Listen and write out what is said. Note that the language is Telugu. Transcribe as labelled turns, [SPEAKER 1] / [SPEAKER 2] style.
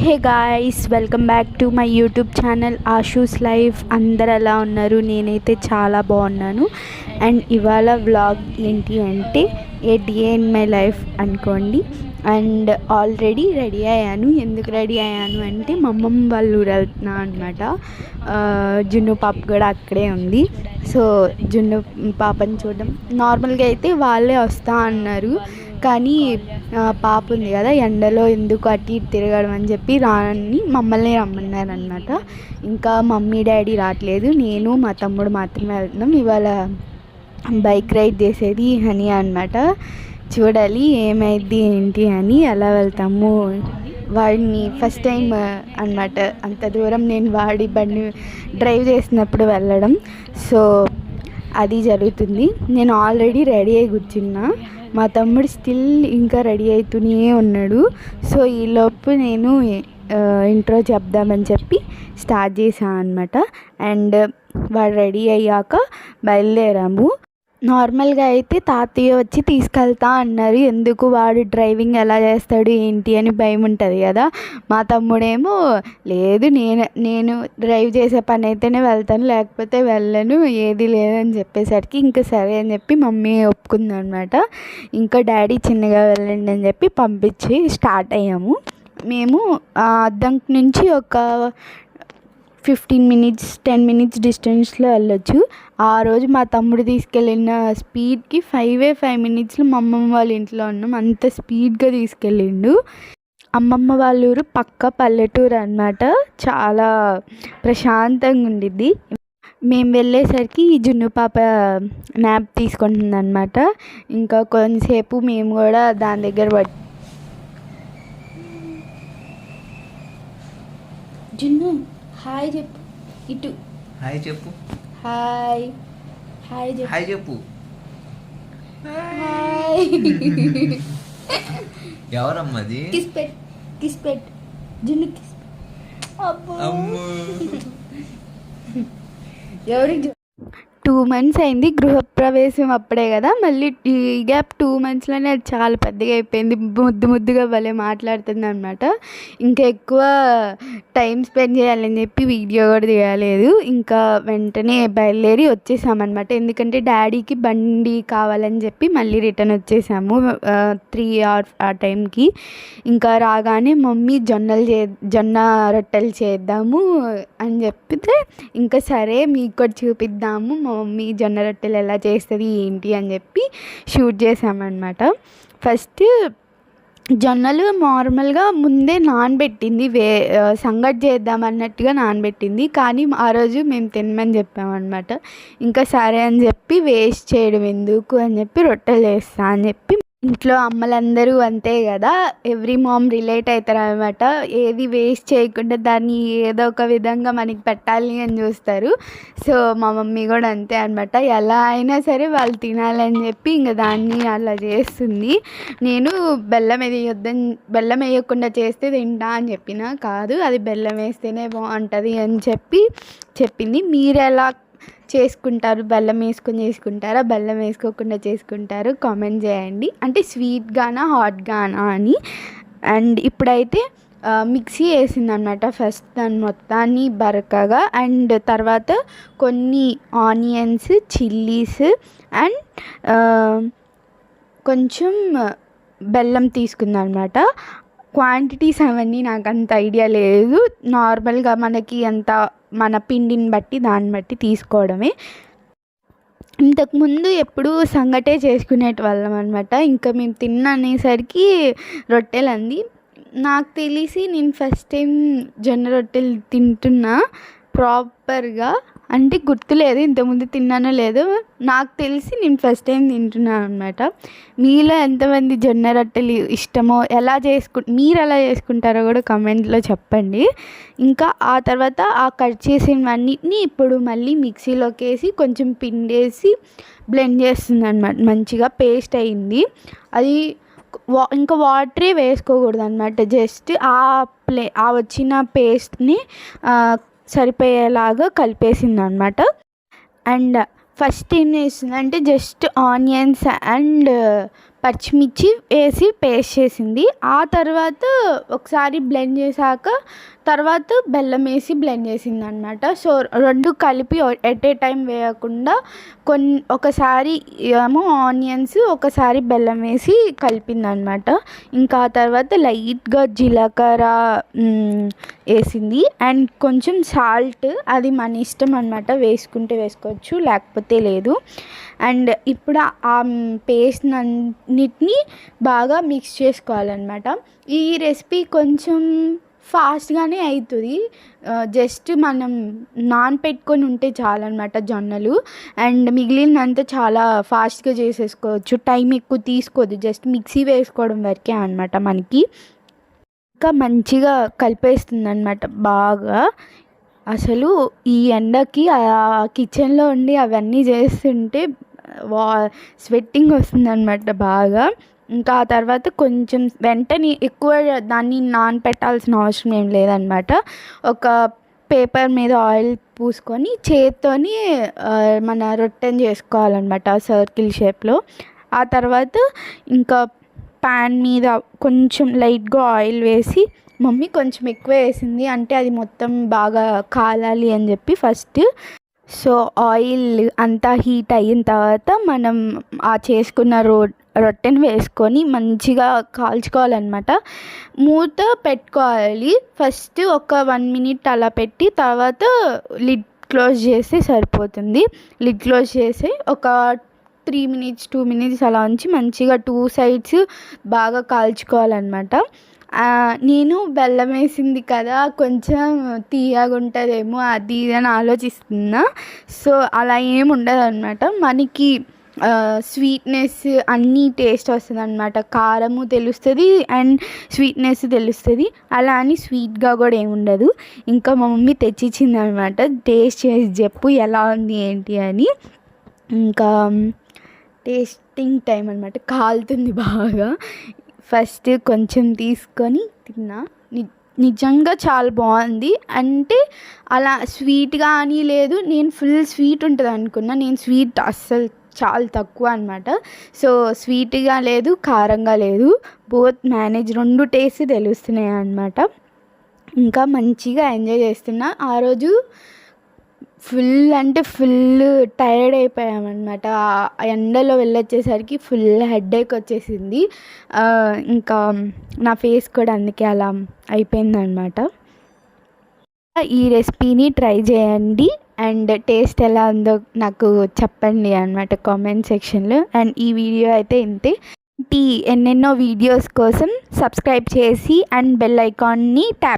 [SPEAKER 1] Hey guys, welcome back to my YouTube channel Ashu's life. అందరు ఎలా ఉన్నారు? నేనైతే చాలా బాగున్నాను. అండ్ ఇవాళ వ్లాగ్ ఏంటి అంటే ఏ డే ఇన్ మై లైఫ్ అనుకోండి. అండ్ ఆల్రెడీ రెడీ అయ్యాను. ఎందుకు రెడీ అయ్యాను అంటే మా అమ్మమ్మ వాళ్ళ ఊరు వెళ్తున్నా అనమాట. జున్ను పాప కూడా అక్కడే ఉంది. సో జున్ను పాపని చూడడం, నార్మల్గా అయితే వాళ్ళే వస్తా అన్నారు, కానీ పాప ఉంది కదా, ఎండలో ఎందుకు అటు ఇటు తిరగడం అని చెప్పి రాని మమ్మల్ని రమ్మన్నారు అనమాట. ఇంకా మమ్మీ డాడీ రావట్లేదు, నేను మా తమ్ముడు మాత్రమే వెళ్తున్నాం. ఇవాళ బైక్ రైడ్ చేసేది హనీ అనమాట. చూడాలి ఏమైంది ఏంటి అని. ఎలా వెళ్తాము, వాడిని ఫస్ట్ టైం అనమాట అంత దూరం నేను వాడి బండి డ్రైవ్ చేసినప్పుడు వెళ్ళడం. సో అది జరుగుతుంది. నేను ఆల్రెడీ రెడీ అయి కూర్చున్నా, మా తమ్ముడు స్టిల్ ఇంకా రెడీ అవుతూనే ఉన్నాడు. సో ఈలోపు నేను ఇంట్రో చెప్దామని చెప్పి స్టార్ట్ చేశాను అనమాట. అండ్ వాడు రెడీ అయ్యాక బయలుదేరాము. నార్మల్గా అయితే తాతయ్య వచ్చి తీసుకెళ్తా అన్నారు. ఎందుకు, వాడు డ్రైవింగ్ ఎలా చేస్తాడు ఏంటి అని భయం ఉంటుంది కదా. మా తమ్ముడేమో లేదు, నేను డ్రైవ్ చేసే పని అయితేనే వెళ్తాను, లేకపోతే వెళ్ళను, ఏది లేదని చెప్పేసరికి ఇంకా సరే అని చెప్పి మమ్మీ ఒప్పుకుందనమాట. ఇంకా డాడీ చిన్నగా వెళ్ళండి అని చెప్పి పంపించి స్టార్ట్ అయ్యాము. మేము అద్దంకి నుంచి ఒక 15 minutes 10 minutes డిస్టెన్స్లో వెళ్ళొచ్చు. ఆ రోజు మా తమ్ముడు తీసుకెళ్ళిన స్పీడ్కి 5 minutesలో మా అమ్మమ్మ వాళ్ళ ఇంట్లో ఉన్నాం. అంత స్పీడ్గా తీసుకెళ్ళిండు. అమ్మమ్మ వాళ్ళ ఊరు పక్క పల్లెటూరు అనమాట. చాలా ప్రశాంతంగా ఉండిద్ది. మేము వెళ్ళేసరికి జున్ను పాప న్యాప్ తీసుకుంటుంది అనమాట. ఇంకా కొంతసేపు మేము కూడా దాని దగ్గర జున్ను హాయ్ చెప్పు, ఇటు
[SPEAKER 2] హాయ్ చెప్పు,
[SPEAKER 1] హాయ్ హాయ్ చెప్పు,
[SPEAKER 2] హాయ్ చెప్పు,
[SPEAKER 1] హాయ్.
[SPEAKER 2] ఎవరమ్మది?
[SPEAKER 1] కిస్ పెట్ జున్ను కిస్.
[SPEAKER 2] అమ్మో
[SPEAKER 1] ఎవరికి 2 months అయింది గృహప్రవేశం అప్పుడే కదా. మళ్ళీ ఈ గ్యాప్ 2 monthsలోనే అది చాలా పెద్దగా అయిపోయింది. ముద్దుగా భలే మాట్లాడుతుంది అనమాట. ఇంకా ఎక్కువ టైం స్పెండ్ చేయాలని చెప్పి వీడియో కూడా తీయలేదు. ఇంకా వెంటనే బయలుదేరి వచ్చేసామన్నమాట. ఎందుకంటే డాడీకి బండి కావాలని చెప్పి మళ్ళీ రిటర్న్ వచ్చేసాము 3 hours ఆ టైంకి. ఇంకా రాగానే మమ్మీ జొన్న రొట్టెలు చేద్దాము అని చెప్తే ఇంకా సరే మీకు కూడా చూపిద్దాము మమ్మీ జొన్న రొట్టెలు ఎలా చేస్తుంది ఏంటి అని చెప్పి షూట్ చేసామన్నమాట. ఫస్ట్ జొన్నలు నార్మల్గా ముందే నానబెట్టింది, సంగటి చేద్దాం అన్నట్టుగా నానబెట్టింది. కానీ ఆ రోజు మేము తినమని చెప్పామన్నమాట. ఇంకా సరే అని చెప్పి వేస్ట్ చేయడం ఎందుకు అని చెప్పి రొట్టెలు వేస్తా అని చెప్పి, ఇంట్లో అమ్మలందరూ అంతే కదా, ఎవ్రీ మామ్ రిలేట్ అవుతారు అనమాట. ఏది వేస్ట్ చేయకుండా దాన్ని ఏదో ఒక విధంగా మనకి పెట్టాలి అని చూస్తారు. సో మా మమ్మీ కూడా అంతే అనమాట. ఎలా అయినా సరే వాళ్ళు తినాలని చెప్పి ఇంకా దాన్ని అలా చేస్తుంది. నేను బెల్లం వేయకుండా చేస్తే తింటా అని చెప్పిన, కాదు అది బెల్లం వేస్తేనే బాగుంటుంది అని చెప్పింది. మీరు ఎలా చేసుకుంటారు? బెల్లం వేసుకొని చేసుకుంటారా, బెల్లం వేసుకోకుండా చేసుకుంటారు? కామెంట్ చేయండి. అంటే స్వీట్గానా హాట్గానా అని. అండ్ ఇప్పుడైతే మిక్సీ వేసిందనమాట ఫస్ట్ దాన్ని మొత్తాన్ని బరకగా. అండ్ తర్వాత కొన్ని ఆనియన్స్, చిల్లీస్ అండ్ కొంచెం బెల్లం తీసుకుందనమాట. క్వాంటిటీస్ అవన్నీ నాకు అంత ఐడియా లేదు. నార్మల్గా మనకి అంత మన పిండిని బట్టి దాన్ని బట్టి తీసుకోవడమే. ఇంతకుముందు ఎప్పుడు సంగటే చేసుకునేటవాళ్ళం అనమాట. ఇంకా మేము తిన్ననేసరికి రొట్టెలు అంది. నాకు తెలిసి నేను ఫస్ట్ టైం జొన్న రొట్టెలు తింటున్నా ప్రాపర్గా, అంటే గుర్తులేదు ఇంతకుముందు తిన్నానో లేదో. నాకు తెలిసి నేను ఫస్ట్ టైం తింటున్నాను అనమాట. మీలో ఎంతమంది జొన్న రొట్టెలు ఇష్టమో, మీరు ఎలా చేసుకుంటారో కూడా కామెంట్లో చెప్పండి. ఇంకా ఆ తర్వాత ఆ కట్ చేసినవన్నిటిని ఇప్పుడు మళ్ళీ మిక్సీలోకి వేసి కొంచెం పిండేసి బ్లెండ్ చేస్తుంది అనమాట. మంచిగా పేస్ట్ అయింది అది. ఇంకా వాటరే వేసుకోకూడదు అనమాట. జస్ట్ ఆ వచ్చిన పేస్ట్ని సరిపోయేలాగా కలిపేసింది అనమాట. అండ్ ఫస్ట్ ఏం చేస్తుందంటే జస్ట్ ఆనియన్స్ అండ్ పచ్చిమిర్చి వేసి పేస్ట్ చేసింది. ఆ తర్వాత ఒకసారి బ్లెండ్ చేశాక తర్వాత బెల్లం వేసి బ్లెండ్ చేసింది అనమాట. సో 2 కలిపి ఎట్ ఏ టైం వేయకుండా ఒకసారి ఏమో ఆనియన్స్, ఒకసారి బెల్లం వేసి కలిపింది అనమాట. ఇంకా ఆ తర్వాత లైట్గా జీలకర్ర వేసింది అండ్ కొంచెం సాల్ట్, అది మన ఇష్టం అనమాట, వేసుకుంటే వేసుకోవచ్చు లేకపోతే లేదు. అండ్ ఇప్పుడు ఆ పేస్ట్ అన్నిటినీ బాగా మిక్స్ చేసుకోవాలన్నమాట. ఈ రెసిపీ కొంచెం ఫాస్ట్గానే అవుతుంది. జస్ట్ మనం నానపెట్టుకొని ఉంటే చాలన్నమాట జొన్నలు. అండ్ మిగిలినంతా చాలా ఫాస్ట్గా చేసేసుకోవచ్చు, టైం ఎక్కువ తీసుకోదు, జస్ట్ మిక్సీ వేసుకోవడం వరకే అనమాట మనకి. ఇంకా మంచిగా కలిపేస్తుంది అనమాట బాగా. అసలు ఈ ఎండకి కిచెన్లో ఉండి అవన్నీ చేస్తుంటే స్వెట్టింగ్ వస్తుంది అనమాట బాగా. ఇంకా ఆ తర్వాత కొంచెం వెంటనే ఎక్కువ దాన్ని నానపెట్టాల్సిన అవసరం ఏం లేదనమాట. ఒక పేపర్ మీద ఆయిల్ పూసుకొని చేత్తోని మన రొట్టెని చేసుకోవాలన్నమాట సర్కిల్ షేప్లో. ఆ తర్వాత ఇంకా ప్యాన్ మీద కొంచెం లైట్గా ఆయిల్ వేసి, మమ్మీ కొంచెం ఎక్కువ వేసింది అంటే అది మొత్తం బాగా కాలాలి అని చెప్పి ఫస్ట్. సో ఆయిల్ అంతా హీట్ అయిన తర్వాత మనం ఆ చేసుకున్న రొట్టెని వేసుకొని మంచిగా కాల్చుకోవాలన్నమాట. మూత పెట్టుకోవాలి ఫస్ట్ ఒక 1 minute అలా పెట్టి, తర్వాత లిడ్ క్లోజ్ చేస్తే సరిపోతుంది. లిడ్ క్లోజ్ చేసి ఒక 3 minutes 2 minutes అలా ఉంచి మంచిగా 2 sides బాగా కాల్చుకోవాలన్నమాట. నేను బెల్లం వేసింది కదా, కొంచెం తీయగా ఉంటుందేమో అది ఇది అని ఆలోచిస్తున్నా. సో అలా ఏమి ఉండదు అనమాట, మనకి స్వీట్నెస్ అన్నీ టేస్ట్ వస్తుంది అనమాట. కారము తెలుస్తుంది అండ్ స్వీట్నెస్ తెలుస్తుంది, అలా అని స్వీట్గా కూడా ఏమి ఉండదు. ఇంకా మా మమ్మీ తెచ్చిచ్చింది అనమాట, టేస్ట్ చేసి చెప్పు ఎలా ఉంది ఏంటి అని. ఇంకా టేస్టింగ్ టైం అనమాట, కాలుతుంది బాగా. ఫస్ట్ కొంచెం తీసుకొని తిన్నా, నిజంగా చాలా బాగుంది. అంటే అలా స్వీట్గా అని లేదు, నేను ఫుల్ స్వీట్ ఉంటుంది అనుకున్నా, నేను స్వీట్ అస్సలు చాలా తక్కువ అనమాట. సో స్వీట్గా లేదు, కారంగా లేదు, బోత్ మేనేజ్, 2 టేస్ట్ తెలుస్తున్నాయి అనమాట. ఇంకా మంచిగా ఎంజాయ్ చేస్తున్నా. ఆ రోజు ఫుల్ అంటే ఫుల్ టైర్డ్ అయిపోయామన్నమాట. ఎండలో వెళ్ళొచ్చేసరికి ఫుల్ హెడేక్ వచ్చేసింది. ఇంకా నా ఫేస్ కూడా అందుకే అలా అయిపోయిందనమాట. ఈ రెసిపీని ట్రై చేయండి అండ్ టేస్ట్ ఎలా ఉందో నాకు చెప్పండి అనమాట కామెంట్ సెక్షన్లో. అండ్ ఈ వీడియో అయితే ఇంతే. ఎన్నెన్నో వీడియోస్ కోసం సబ్స్క్రైబ్ చేసి అండ్ బెల్ ఐకాన్ని ట్యాప్